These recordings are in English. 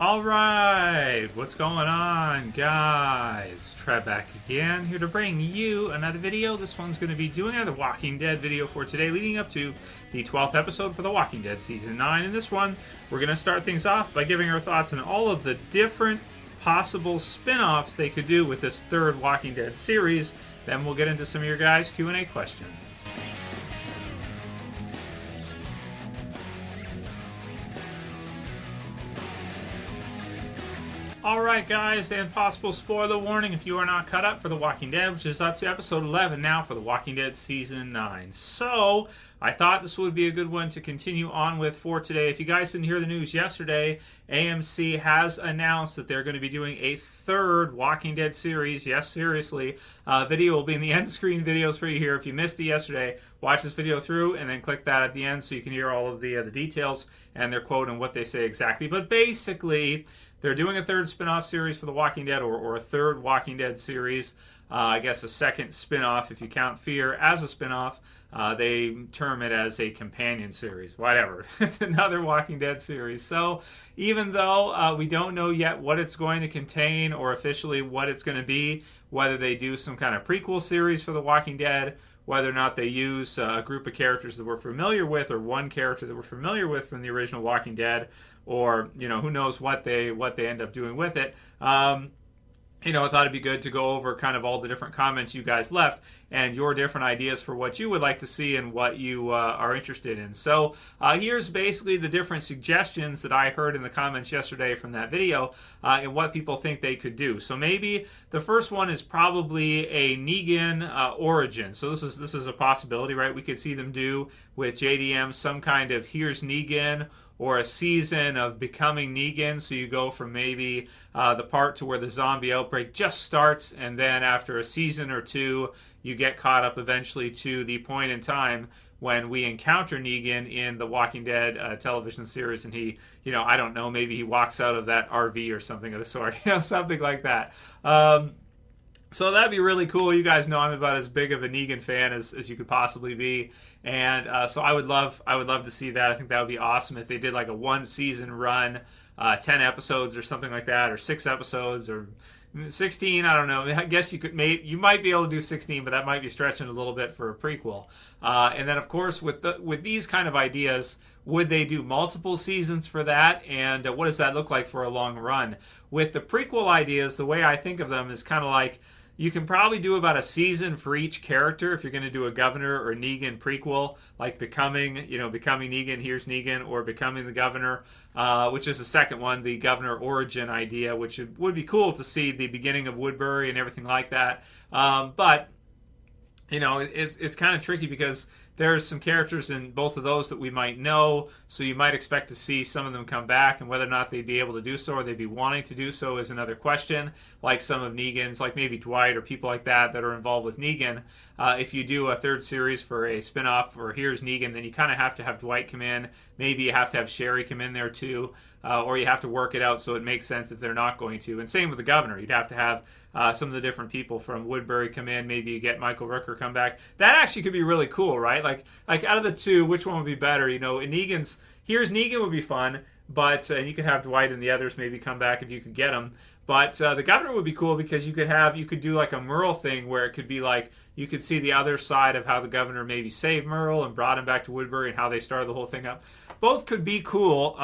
All right, what's going on, guys? Trev back again, here to bring you another video. This one's going to be doing another Walking Dead video for today, leading up to the 12th episode for The Walking Dead Season 9. In this one, we're going to start things off by giving our thoughts on all of the different possible spin-offs they could do with this third Walking Dead series. Then we'll get into some of your guys' Q&A questions. Alright guys, and possible spoiler warning if you are not caught up for The Walking Dead, which is up to episode 11 now for The Walking Dead Season 9. So, I thought this would be a good one to continue on with for today. If you guys didn't hear the news yesterday, AMC has announced that they're going to be doing a third Walking Dead series. Yes, seriously. Video will be in the end screen videos for you here. If you missed it yesterday, watch this video through and then click that at the end so you can hear all of the details and their quote and what they say exactly. But basically, they're doing a third spin-off series for The Walking Dead, or a third Walking Dead series. I guess a second spin-off, if you count Fear as a spin-off. They term it as a companion series. Whatever. It's another Walking Dead series. So even though we don't know yet what it's going to contain or officially what it's going to be, whether they do some kind of prequel series for The Walking Dead, whether or not they use a group of characters that we're familiar with, or one character that we're familiar with from the original Walking Dead, or who knows what they end up doing with it. I thought it'd be good to go over kind of all the different comments you guys left and your different ideas for what you would like to see and what you are interested in. So here's basically the different suggestions that I heard in the comments yesterday from that video and what people think they could do. So maybe the first one is probably a Negan origin. So this is a possibility, right? We could see them do with JDM some kind of here's Negan, or a season of becoming Negan. So you go from maybe the part to where the zombie outbreak just starts, and then after a season or two, you get caught up eventually to the point in time when we encounter Negan in the Walking Dead television series, and he, I don't know, maybe he walks out of that RV or something of the sort, something like that. So that'd be really cool. You guys know I'm about as big of a Negan fan as you could possibly be, and so I would love to see that. I think that would be awesome if they did like a one season run, 10 episodes or something like that, or 6 episodes or 16. I don't know. I guess you might be able to do 16, but that might be stretching a little bit for a prequel. And then of course with these kind of ideas, would they do multiple seasons for that? And what does that look like for a long run? With the prequel ideas, the way I think of them is kind of like, you can probably do about a season for each character if you're going to do a Governor or Negan prequel, like becoming Negan, here's Negan, or becoming the Governor, which is the second one, the Governor origin idea, which would be cool to see the beginning of Woodbury and everything like that. But it's kind of tricky because there's some characters in both of those that we might know, so you might expect to see some of them come back, and whether or not they'd be able to do so or they'd be wanting to do so is another question, like some of Negan's, like maybe Dwight or people like that are involved with Negan. If you do a third series for a spinoff for Here's Negan, then you kind of have to have Dwight come in. Maybe you have to have Sherry come in there too, or you have to work it out so it makes sense if they're not going to. And same with the Governor. You'd have to have some of the different people from Woodbury come in. Maybe you get Michael Rooker come back. That actually could be really cool, right? Like out of the two, which one would be better? In Negan's Here's Negan would be fun, but and you could have Dwight and the others maybe come back if you could get them. But the Governor would be cool because you could do like a Merle thing where it could be like you could see the other side of how the Governor maybe saved Merle and brought him back to Woodbury and how they started the whole thing up. Both could be cool.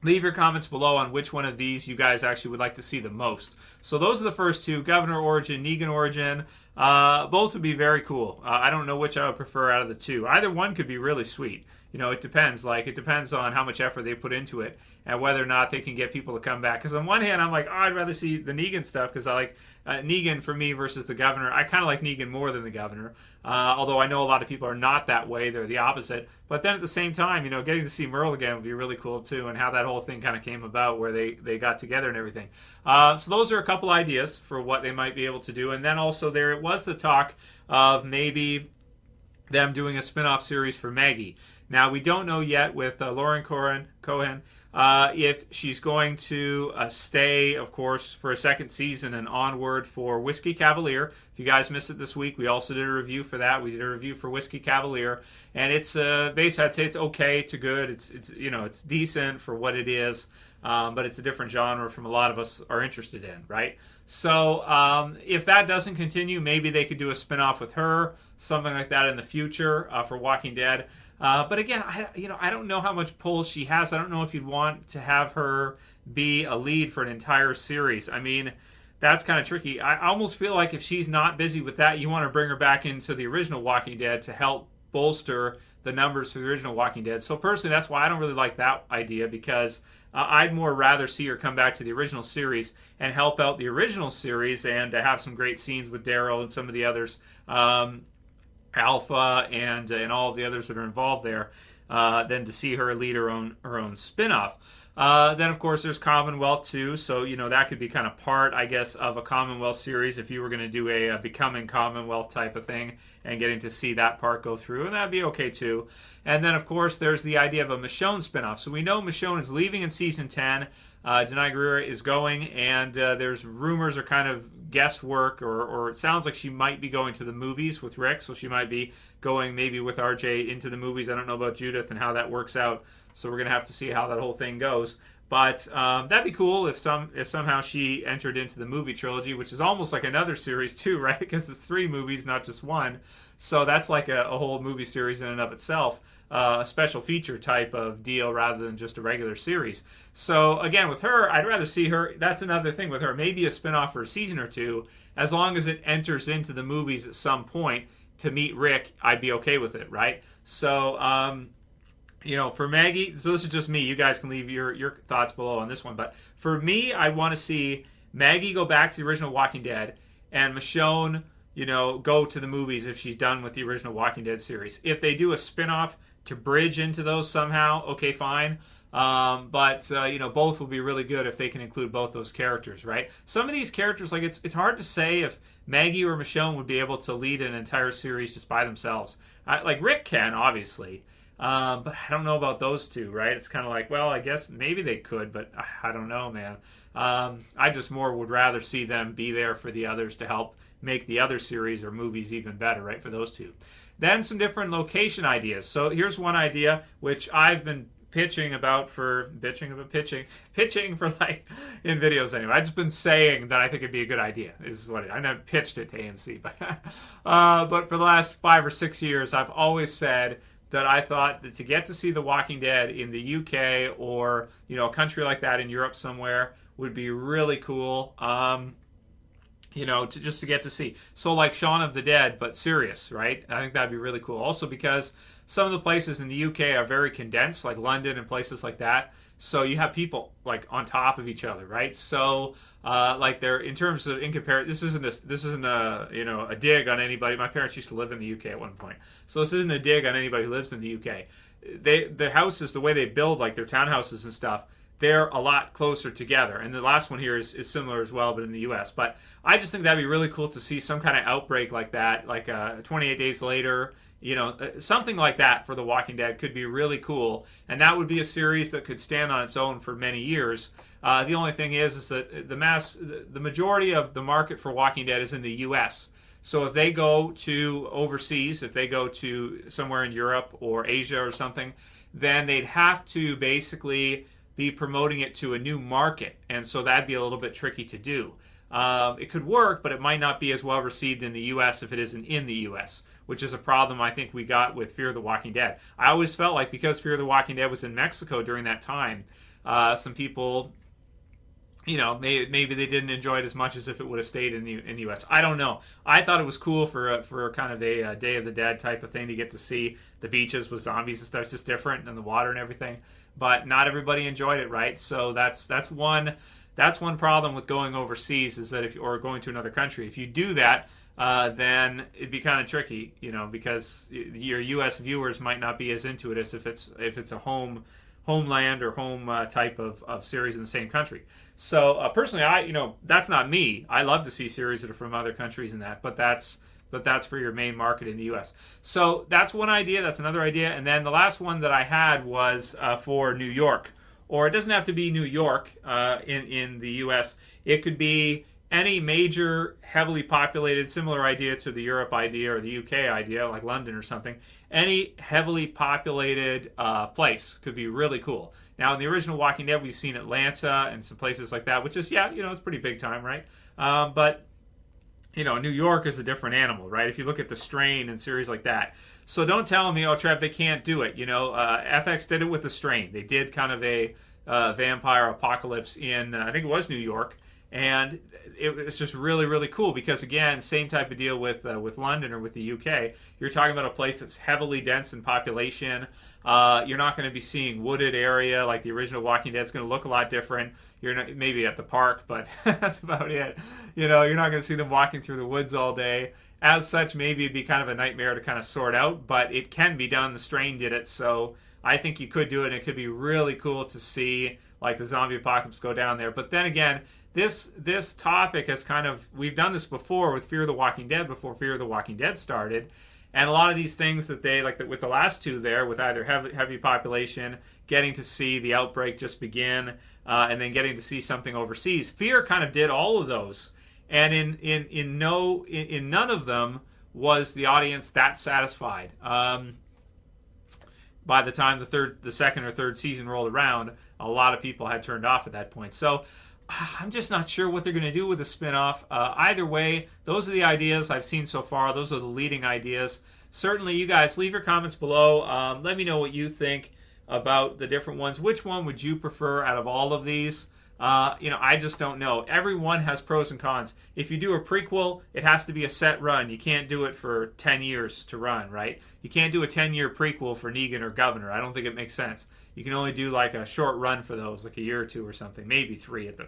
Leave your comments below on which one of these you guys actually would like to see the most. So those are the first two, Governor origin, Negan origin. Both would be very cool. I don't know which I would prefer out of the two. Either one could be really sweet. It depends. It depends on how much effort they put into it and whether or not they can get people to come back. Because on one hand, I'm like, I'd rather see the Negan stuff because I like Negan for me versus the Governor. I kind of like Negan more than the Governor. Although I know a lot of people are not that way. They're the opposite. But then at the same time, getting to see Merle again would be really cool too, and how that whole thing kind of came about where they got together and everything. So those are a couple ideas for what they might be able to do. And then also there was the talk of maybe them doing a spin-off series for Maggie. Now, we don't know yet with Lauren Cohan. if she's going to stay, of course, for a second season and onward for Whiskey Cavalier. If you guys missed it this week, we also did a review for that. We did a review for Whiskey Cavalier, and it's basically, I'd say it's okay to good. It's decent for what it is, but it's a different genre from a lot of us are interested in, right? So if that doesn't continue, maybe they could do a spinoff with her, something like that in the future for Walking Dead. But again, I don't know how much pull she has. I don't know if you'd want to have her be a lead for an entire series. I mean, that's kind of tricky. I almost feel like if she's not busy with that, you want to bring her back into the original Walking Dead to help bolster the numbers for the original Walking Dead. So personally, that's why I don't really like that idea, because I'd more rather see her come back to the original series and help out the original series and to have some great scenes with Daryl and some of the others, Alpha and all of the others that are involved there, than to see her lead her own spin-off. Then, of course, there's Commonwealth, too. So, that could be kind of part, I guess, of a Commonwealth series if you were going to do a Becoming Commonwealth type of thing and getting to see that part go through. And that'd be okay, too. And then, of course, there's the idea of a Michonne spinoff. So we know Michonne is leaving in Season 10. Denai Guerrera is going, and there's rumors or kind of guesswork, or it sounds like she might be going to the movies with Rick, so she might be going maybe with RJ into the movies. I don't know about Judith and how that works out, so we're going to have to see how that whole thing goes. But that'd be cool if somehow she entered into the movie trilogy, which is almost like another series too, right? Because it's 3 movies, not just 1. So that's like a whole movie series in and of itself, a special feature type of deal rather than just a regular series. So again, with her, I'd rather see her. That's another thing with her. Maybe a spinoff for a season or 2, as long as it enters into the movies at some point to meet Rick. I'd be okay with it, right? So. For Maggie, so this is just me. You guys can leave your thoughts below on this one. But for me, I want to see Maggie go back to the original Walking Dead and Michonne, go to the movies if she's done with the original Walking Dead series. If they do a spinoff to bridge into those somehow, okay, fine. But both will be really good if they can include both those characters, right? Some of these characters, like it's hard to say if Maggie or Michonne would be able to lead an entire series just by themselves. Like Rick can, obviously. But I don't know about those two, right? It's kind of like, well, I guess maybe they could, but I don't know, man. I just more would rather see them be there for the others to help make the other series or movies even better, right, for those two. Then some different location ideas. So here's one idea, which I've been pitching for like in videos anyway. I've just been saying that I think it'd be a good idea. Is what I never pitched it to AMC, but for the last 5 or 6 years, I've always said that I thought that to get to see The Walking Dead in the UK or a country like that in Europe somewhere would be really cool. To get to see. So like Shaun of the Dead, but serious, right? I think that'd be really cool. Also because some of the places in the UK are very condensed, like London and places like that. So you have people like on top of each other, right? So like they're in terms of in comparison, this isn't a dig on anybody. My parents used to live in the UK at one point, so this isn't a dig on anybody who lives in the UK. Their houses, the way they build like their townhouses and stuff, they're a lot closer together. And the last one here is similar as well, but in the US. But I just think that'd be really cool to see some kind of outbreak like that, like 28 Days Later. Something like that for The Walking Dead could be really cool, and that would be a series that could stand on its own for many years. The only thing is that the majority of the market for Walking Dead is in the U.S. So if they go to overseas, if they go to somewhere in Europe or Asia or something, then they'd have to basically be promoting it to a new market, and so that'd be a little bit tricky to do. It could work, but it might not be as well received in the U.S. if it isn't in the U.S., which is a problem I think we got with Fear the Walking Dead. I always felt like because Fear the Walking Dead was in Mexico during that time, some people, maybe they didn't enjoy it as much as if it would have stayed in the U.S. I don't know. I thought it was cool for kind of a Day of the Dead type of thing to get to see the beaches with zombies and stuff. It's just different, and the water and everything. But not everybody enjoyed it, right? So that's one problem with going overseas, is that or going to another country. If you do that, then it'd be kind of tricky, because your U.S. viewers might not be as into it as if it's a homeland or home type of series in the same country. So personally, that's not me. I love to see series that are from other countries and that, but that's for your main market in the U.S. So that's one idea. That's another idea. And then the last one that I had was for New York or it doesn't have to be New York in the U.S. It could be any major heavily populated, similar idea to the Europe idea or the UK idea, like London or something. Any heavily populated place could be really cool. Now, in the original Walking Dead, we've seen Atlanta and some places like that, which is, it's pretty big time, right? But New York is a different animal, right? If you look at The Strain and series like that. So don't tell me, Trev, they can't do it. FX did it with The Strain. They did kind of a vampire apocalypse in, I think it was New York. And it's just really, really cool because, again, same type of deal with London or with the UK. You're talking about a place that's heavily dense in population. You're not going to be seeing wooded area like the original Walking Dead. It's going to look a lot different. You're not, maybe at the park, but that's about it. You're not going to see them walking through the woods all day. As such, maybe it'd be kind of a nightmare to kind of sort out, but it can be done. The Strain did it, so I think you could do it, and it could be really cool to see like the zombie apocalypse go down there. But then again, this topic is kind of, we've done this before with Fear the Walking Dead before Fear the Walking Dead started, and a lot of these things that they like with the last two there, with either heavy population, getting to see the outbreak just begin, and then getting to see something overseas. Fear kind of did all of those, and in none of them was the audience that satisfied. By the time the second or third season rolled around, a lot of people had turned off at that point. So I'm just not sure what they're going to do with the spinoff. Either way, those are the ideas I've seen so far. Those are the leading ideas. Certainly, you guys, leave your comments below. Let me know what you think about the different ones. Which one would you prefer out of all of these? I just don't know. Every one has pros and cons. If you do a prequel, it has to be a set run. You can't do it for 10 years to run, right? You can't do a 10-year prequel for Negan or Governor. I don't think it makes sense. You can only do like a short run for those, like a year or two or something, maybe 3 at the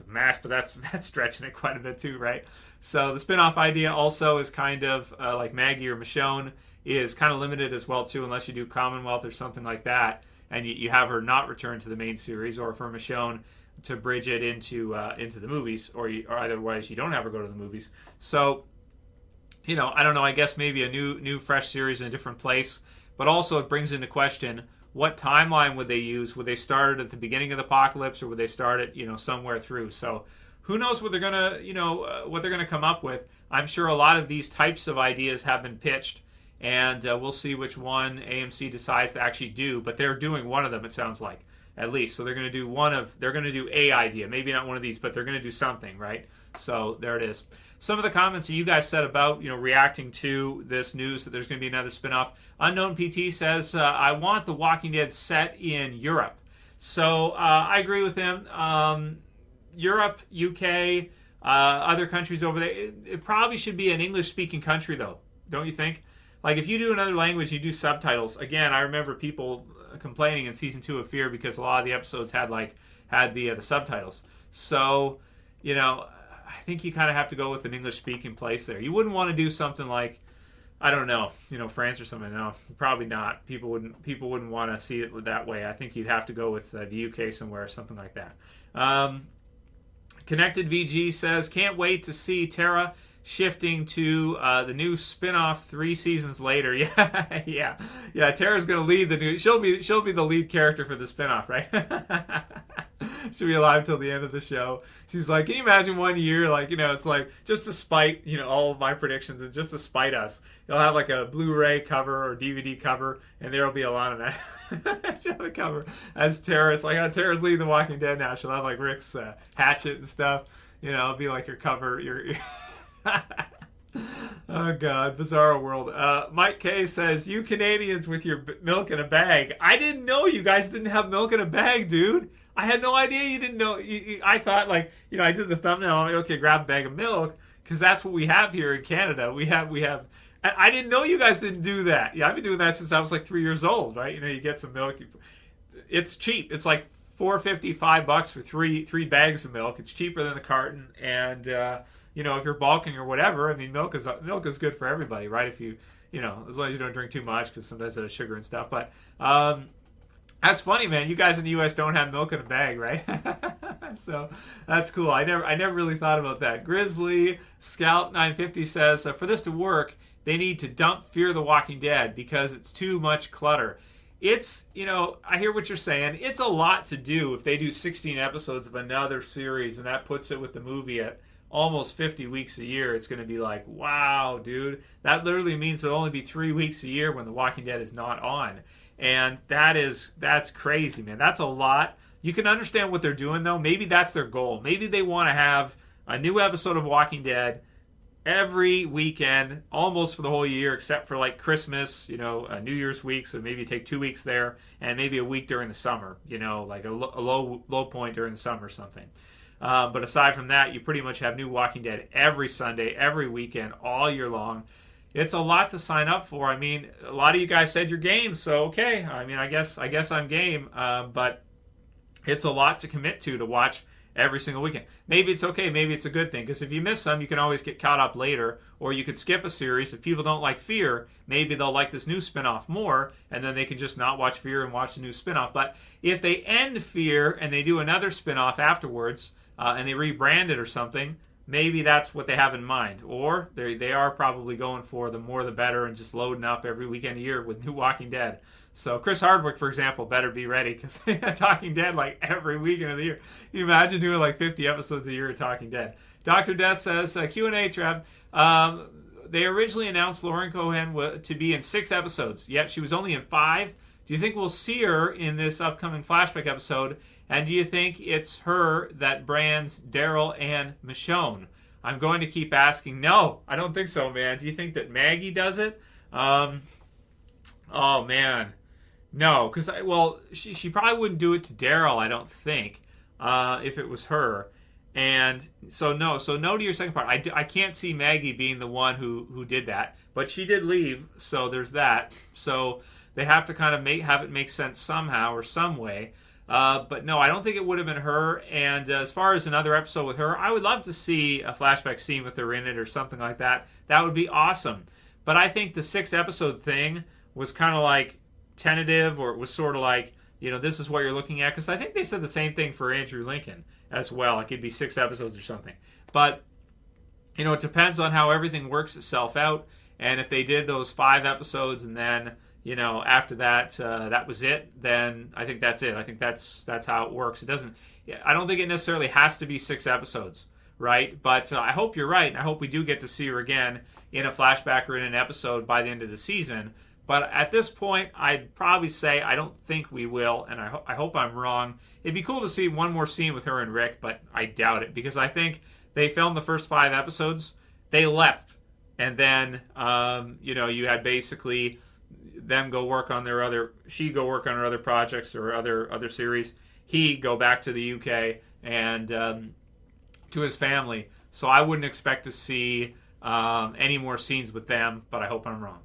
max, but that's stretching it quite a bit too, right? So the spin-off idea also is kind of like Maggie or Michonne is kind of limited as well too, unless you do Commonwealth or something like that, and you have her not return to the main series, or for Michonne to bridge it into the movies, or otherwise you don't have her go to the movies. So, I don't know. I guess maybe a new fresh series in a different place, but also it brings into question what timeline would they use? Would they start at the beginning of the apocalypse, or would they start it somewhere through? So, who knows what they're gonna what they're gonna come up with? I'm sure a lot of these types of ideas have been pitched, and we'll see which one AMC decides to actually do. But they're doing one of them, it sounds like. At least. So they're going to do a idea. Maybe not one of these, but they're going to do something, right? So there it is. Some of the comments that you guys said about, reacting to this news that there's going to be another spinoff. Unknown PT says, I want The Walking Dead set in Europe. So I agree with him. Europe, UK, other countries over there. It probably should be an English-speaking country, though. Don't you think? Like, if you do another language, you do subtitles. Again, I remember people complaining in season 2 of Fear because a lot of the episodes had the subtitles. So, I think you kind of have to go with an English-speaking place there. You wouldn't want to do something like, I don't know, France or something. No, probably not. People wouldn't want to see it that way. I think you'd have to go with the UK somewhere or something like that. Connected VG says, can't wait to see Tara shifting to the new spin-off 3 seasons later. Yeah. Tara's gonna lead the new. She'll be the lead character for the spin-off, right? She'll be alive till the end of the show. She's like, can you imagine 1 year? Like, it's like just to spite all of my predictions and just to spite us. You'll have like a Blu-ray cover or DVD cover, and there'll be a lot of that. She'll have the cover as Tara. It's like, oh, Tara's leading The Walking Dead now. She'll have like Rick's hatchet and stuff. It'll be like your cover. Your Oh God, bizarre world. Mike K says, you Canadians with your milk in a bag. I didn't know you guys didn't have milk in a bag, dude. I had no idea you didn't know. I thought I did the thumbnail. I'm like, okay, grab a bag of milk, because that's what we have here in Canada. We have. I didn't know you guys didn't do that. Yeah, I've been doing that since I was like 3 years old, right? You get some milk. It's cheap. It's like $4.50, $5 for three bags of milk. It's cheaper than the carton, and if you're bulking or whatever, I mean, milk is good for everybody, right? If you as long as you don't drink too much, because sometimes it has sugar and stuff. But that's funny, man. You guys in the U.S. don't have milk in a bag, right? So that's cool. I never really thought about that. Grizzly Scout 950 says, for this to work, they need to dump Fear the Walking Dead because it's too much clutter. it's, I hear what you're saying. It's a lot to do if they do 16 episodes of another series, and that puts it with the movie at almost 50 weeks a year. It's going to be like, wow, dude. That literally means there'll only be 3 weeks a year when The Walking Dead is not on. And that's crazy, man. That's a lot. You can understand what they're doing, though. Maybe that's their goal. Maybe they want to have a new episode of Walking Dead every weekend, almost for the whole year, except for like Christmas, New Year's week. So maybe take 2 weeks there, and maybe a week during the summer, like a low point during the summer or something. But aside from that, you pretty much have new Walking Dead every Sunday, every weekend, all year long. It's a lot to sign up for. I mean, a lot of you guys said you're game, so okay. I mean, I guess I'm game, but it's a lot to commit to watch every single weekend. Maybe it's okay, maybe it's a good thing, because if you miss some, you can always get caught up later, or you could skip a series. If people don't like Fear, maybe they'll like this new spinoff more, and then they can just not watch Fear and watch the new spinoff. But if they end Fear and they do another spinoff afterwards, and they rebrand it or something, maybe that's what they have in mind. Or they are probably going for the more the better and just loading up every weekend a year with new Walking Dead. So Chris Hardwick, for example, better be ready, because Talking Dead like every weekend of the year. Can you imagine doing like 50 episodes a year of Talking Dead? Dr. Death says, Q&A, Trev. They originally announced Lauren Cohan to be in 6 episodes, yet she was only in 5. Do you think we'll see her in this upcoming flashback episode? And do you think it's her that brands Daryl and Michonne? I'm going to keep asking. No, I don't think so, man. Do you think that Maggie does it? Oh, man. No, because, she probably wouldn't do it to Daryl, I don't think, if it was her. And so no to your second part. I can't see Maggie being the one who did that, but she did leave, so there's that. So they have to kind of have it make sense somehow or some way. But no, I don't think it would have been her. And as far as another episode with her, I would love to see a flashback scene with her in it or something like that. That would be awesome. But I think the 6-episode thing was kind of like tentative, or it was sort of like, this is what you're looking at. Because I think they said the same thing for Andrew Lincoln as well. It could be 6 episodes or something. But, it depends on how everything works itself out. And if they did those 5 episodes and then, after that, that was it, then I think that's it. I think that's how it works. I don't think it necessarily has to be 6 episodes, right? But I hope you're right. And I hope we do get to see her again in a flashback or in an episode by the end of the season. But at this point, I'd probably say I don't think we will, and I hope I'm wrong. It'd be cool to see one more scene with her and Rick, but I doubt it, because I think they filmed the first 5 episodes, they left, and then, you had basically them go work on she go work on her other projects or other series, he go back to the UK and to his family. So I wouldn't expect to see any more scenes with them, but I hope I'm wrong.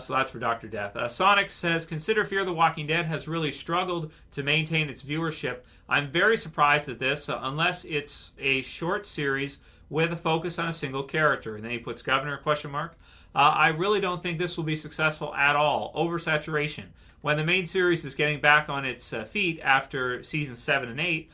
So that's for Dr. Death. Sonikks says, consider Fear the Walking Dead has really struggled to maintain its viewership. I'm very surprised at this, unless it's a short series with a focus on a single character. And then he puts Governor ? I really don't think this will be successful at all. Oversaturation. When the main series is getting back on its feet after seasons 7 and 8,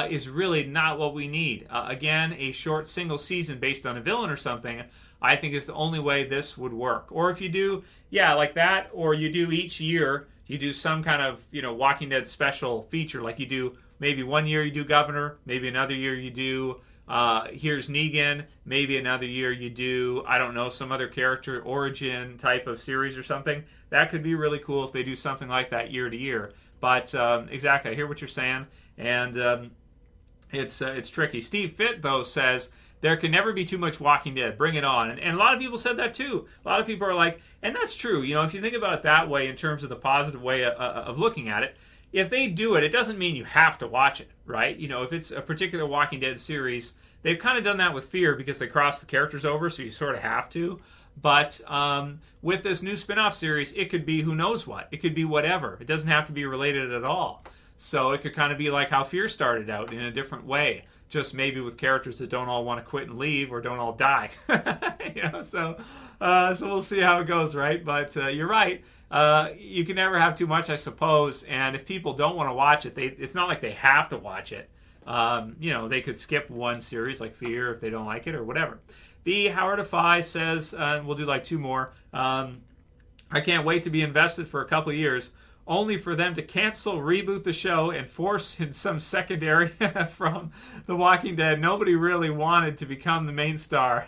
is really not what we need. Again, a short single season based on a villain or something, I think is the only way this would work. Or if you do, like that, or you do each year, you do some kind of, Walking Dead special feature, like you do, maybe one year you do Governor, maybe another year you do, here's Negan, maybe another year you do, I don't know, some other character origin type of series or something. That could be really cool if they do something like that year to year. But exactly, I hear what you're saying, and it's tricky. Steve Fitt, though, says, there can never be too much Walking Dead. Bring it on. And a lot of people said that, too. A lot of people are like, and that's true. If you think about it that way in terms of the positive way of looking at it, if they do it, it doesn't mean you have to watch it, right? If it's a particular Walking Dead series, they've kind of done that with Fear because they cross the characters over, so you sort of have to. But with this new spin-off series, it could be who knows what. It could be whatever. It doesn't have to be related at all. So it could kind of be like how Fear started out in a different way, just maybe with characters that don't all want to quit and leave or don't all die. So we'll see how it goes, right? But you're right. You can never have too much, I suppose. And if people don't want to watch it, it's not like they have to watch it. They could skip one series like Fear if they don't like it or whatever. B. Howardify says, we'll do like 2 more. I can't wait to be invested for a couple of years. only for them to cancel, reboot the show, and force in some secondary from The Walking Dead nobody really wanted to become the main star.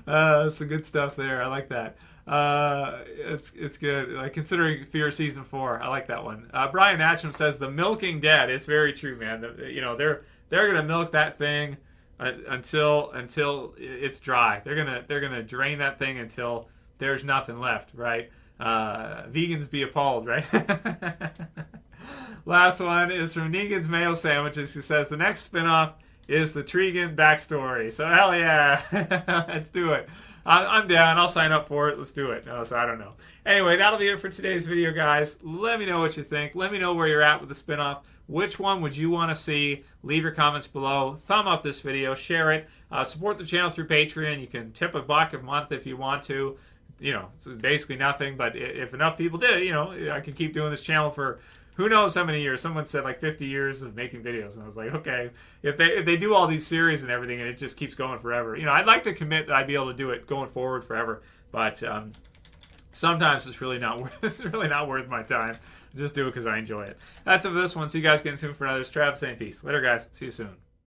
Some good stuff there. I like that. It's good. Like, considering Fear Season 4, I like that one. Brian Atcham says the milking dead. It's very true, man. They're gonna milk that thing until it's dry. They're gonna drain that thing until there's nothing left, right? Vegans be appalled, right? Last one is from Negan's Mayo Sandwiches, who says the next spinoff is the Tregan backstory. So hell yeah, let's do it. I'm down. I'll sign up for it. Let's do it. No, so I don't know. Anyway, that'll be it for today's video, guys. Let me know what you think. Let me know where you're at with the spinoff. Which one would you want to see? Leave your comments below. Thumb up this video. Share it. Support the channel through Patreon. You can tip $1 a month if you want to. It's basically nothing, but if enough people did, I can keep doing this channel for who knows how many years. Someone said like 50 years of making videos, and I was like, okay, if they do all these series and everything, and it just keeps going forever. I'd like to commit that I'd be able to do it going forward forever, but sometimes it's really not worth my time. Just do it because I enjoy it. That's it for this one. See you guys again soon for another. Trev saying peace. Later, guys. See you soon.